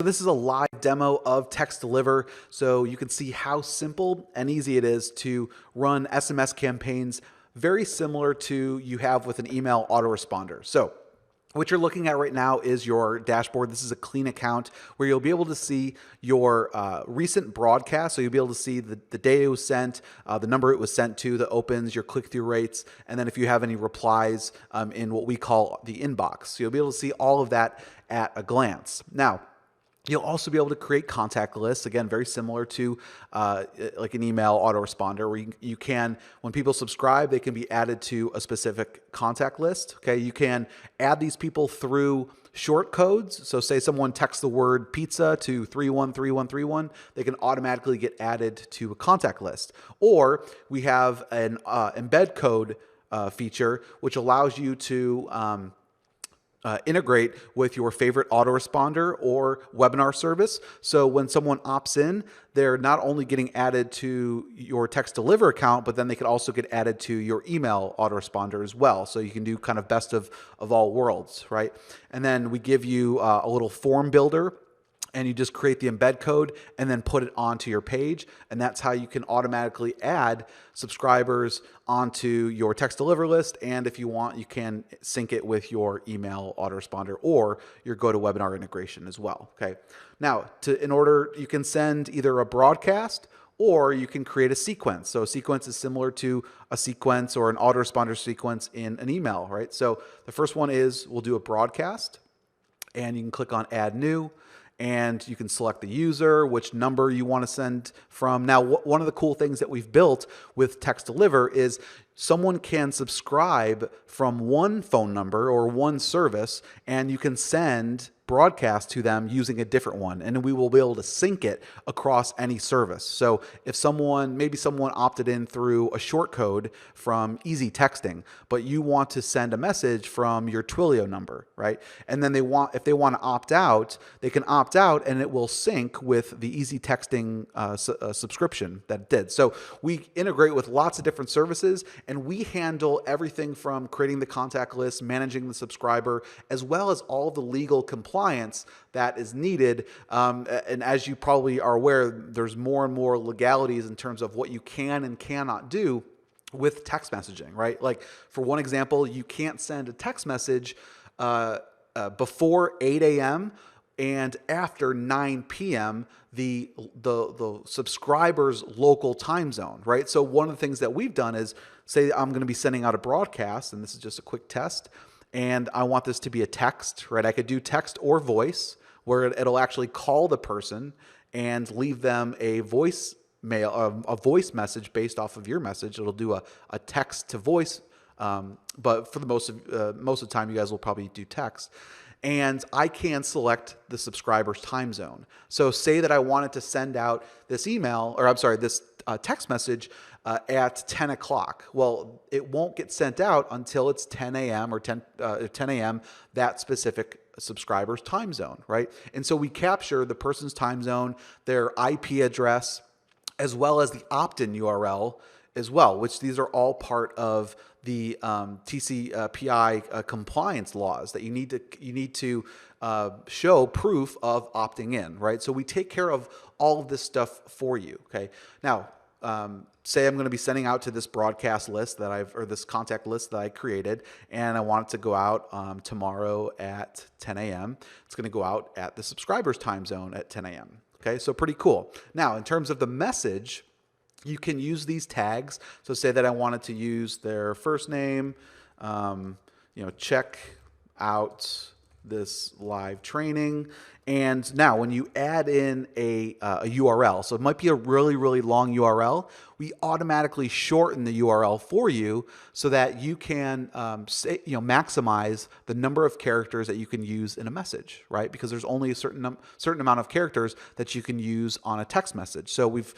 This is a live demo of Text Deliver, so you can see how simple and easy it is to run SMS campaigns, very similar to you have with an email autoresponder. So what you're looking at right now is your dashboard. This is a clean account where you'll be able to see your recent broadcast. So you'll be able to see the day it was sent, the number it was sent to, the opens, your click-through rates, and then if you have any replies in what we call the inbox. So you'll be able to see all of that at a glance. Now, you'll also be able to create contact lists, again, very similar to like an email autoresponder, where you can, when people subscribe, they can be added to a specific contact list. Okay, you can add these people through short codes. So say someone texts the word pizza to 313131, they can automatically get added to a contact list. Or we have an embed code feature, which allows you to integrate with your favorite autoresponder or webinar service. So when someone opts in, they're not only getting added to your Text Deliver account, but then they can also get added to your email autoresponder as well. So you can do kind of best of all worlds, right? And then we give you a little form builder, and you just create the embed code and then put it onto your page. And that's how you can automatically add subscribers onto your Text Deliver list. And if you want, you can sync it with your email autoresponder or your GoToWebinar integration as well. Okay. Now, you can send either a broadcast or you can create a sequence. So a sequence is similar to a sequence or an autoresponder sequence in an email, right? So the first one is we'll do a broadcast, and you can click on Add New. And you can select the user, which number you want to send from. Now, one of the cool things that we've built with Text Deliver is someone can subscribe from one phone number or one service, and you can send broadcast to them using a different one, and we will be able to sync it across any service. So if maybe someone opted in through a short code from Easy Texting, but you want to send a message from your Twilio number, right? And then if they want to opt out, they can opt out, and it will sync with the Easy Texting subscription that it did. So we integrate with lots of different services, and we handle everything from creating the contact list, managing the subscriber, as well as all the legal compliance that is needed. And as you probably are aware, there's more and more legalities in terms of what you can and cannot do with text messaging, right? Like for one example, you can't send a text message before 8 a.m. and after 9 p.m. the subscriber's local time zone, right? So one of the things that we've done is, say I'm going to be sending out a broadcast, and this is just a quick test, and I want this to be a text, right? I could do text or voice, where it'll actually call the person and leave them a voice message based off of your message. It'll do a text to voice, but for the most of the time, you guys will probably do text. And I can select the subscriber's time zone. So say that I wanted to send out this this text message at 10 o'clock. Well, it won't get sent out until it's 10 a.m. or 10 a.m. that specific subscriber's time zone, right? And so we capture the person's time zone, their IP address, as well as the opt-in URL as well, which these are all part of the TCPI compliance laws that you need to show proof of opting in, right? So we take care of all of this stuff for you. Okay. Now, say I'm going to be sending out to this broadcast list or this contact list that I created, and I want it to go out tomorrow at 10 a.m. It's going to go out at the subscriber's time zone at 10 a.m. Okay. So pretty cool. Now, in terms of the message, you can use these tags. So say that I wanted to use their first name, check out this live training. And now when you add in a URL, so it might be a really, really long URL, we automatically shorten the URL for you so that you can maximize the number of characters that you can use in a message, right? Because there's only a certain amount of characters that you can use on a text message. So we've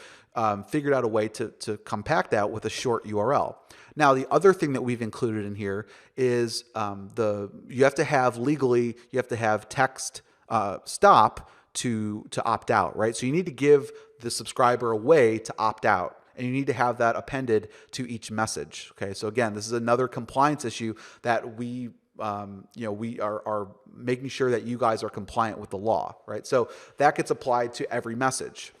figured out a way to compact that with a short URL. Now, the other thing that we've included in here is you have to have text stop to opt out, right? So you need to give the subscriber a way to opt out, and you need to have that appended to each message. Okay, so again, this is another compliance issue that we we are making sure that you guys are compliant with the law, right? So that gets applied to every message.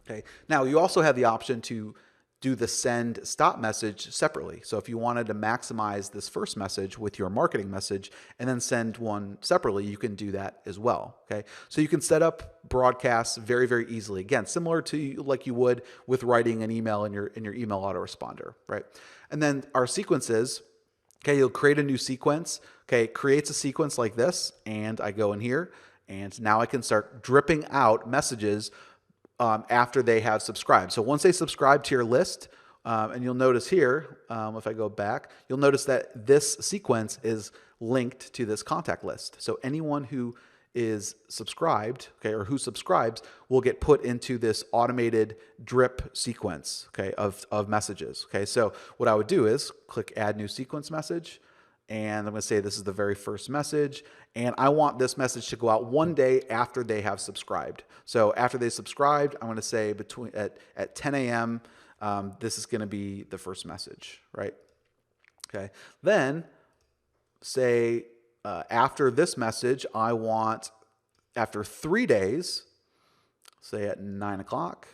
Okay. Now you also have the option to do the send stop message separately. So if you wanted to maximize this first message with your marketing message and then send one separately, you can do that as well. Okay. So you can set up broadcasts very, very easily. Again, similar to like you would with writing an email in your email autoresponder, right? And then our sequences, okay, you'll create a new sequence. Okay, it creates a sequence like this, and I go in here, and now I can start dripping out messages after they have subscribed. So once they subscribe to your list, and you'll notice here, if I go back, you'll notice that this sequence is linked to this contact list. So anyone who is subscribed, okay, or who subscribes will get put into this automated drip sequence, okay, of messages. Okay, so what I would do is click add new sequence message, and I'm going to say this is the very first message, and I want this message to go out one day after they have subscribed. So after they subscribed, I'm going to say at 10 a.m. This is going to be the first message, right? Okay. Then say after this message, I want after 3 days, say at 9 o'clock,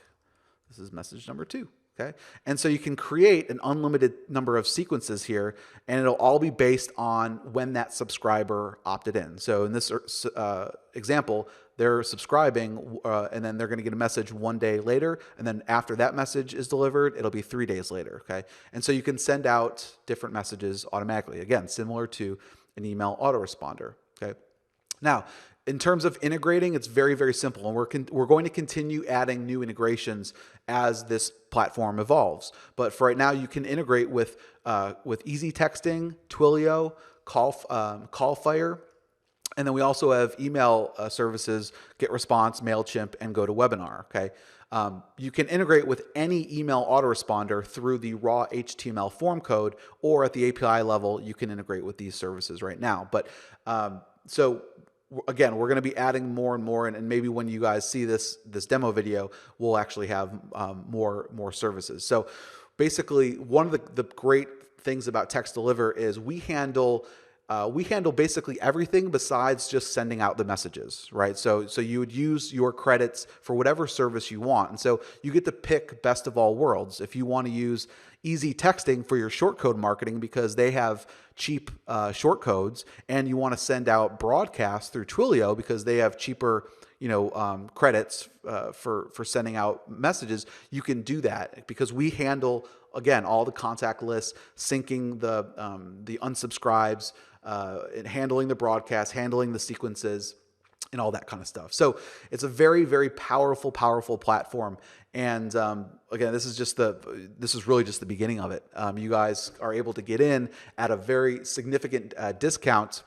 this is message number 2. Okay. And so you can create an unlimited number of sequences here, and it'll all be based on when that subscriber opted in. So in this example, they're subscribing and then they're going to get a message one day later. And then after that message is delivered, it'll be 3 days later. Okay. And so you can send out different messages automatically. Again, similar to an email autoresponder. Okay. Now, in terms of integrating, it's very, very simple, and we're going to continue adding new integrations as this platform evolves. But for right now, you can integrate with easy texting, Twilio, Callfire, and then we also have email services, GetResponse, MailChimp, and GoToWebinar. Okay, you can integrate with any email autoresponder through the raw HTML form code, or at the API level, you can integrate with these services right now. But so again, we're going to be adding more and more, and maybe when you guys see this demo video, we'll actually have more services. So basically, one of the great things about Text Deliver is we handle basically everything besides just sending out the messages, right? So you would use your credits for whatever service you want. And so you get to pick best of all worlds. If you want to use easy texting for your short code marketing because they have cheap short codes, and you want to send out broadcasts through Twilio because they have cheaper credits for sending out messages, you can do that because we handle, again, all the contact lists, syncing the unsubscribes, and handling the broadcast, handling the sequences, and all that kind of stuff. So it's a very, very powerful platform. And again, this is really just the beginning of it. You guys are able to get in at a very significant discount.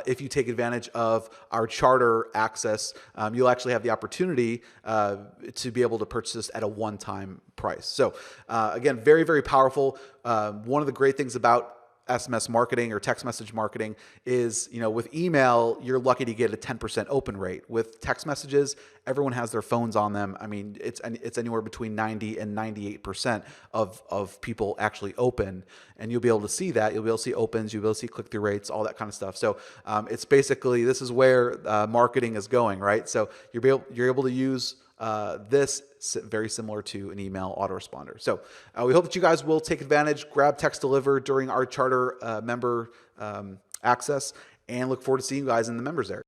If you take advantage of our charter access, you'll actually have the opportunity to be able to purchase this at a one-time price. So again, very, very powerful. One of the great things about SMS marketing or text message marketing is, with email, you're lucky to get a 10% open rate. With text messages, everyone has their phones on them. I mean, it's anywhere between 90 and 98% of people actually open, and you'll be able to see that. You'll be able to see opens, you'll be able to see click-through rates, all that kind of stuff. So it's basically, this is where marketing is going, right? So you're able to use this very similar to an email autoresponder. So we hope that you guys will take advantage, grab Text Deliver during our charter member access, and look forward to seeing you guys in the members area.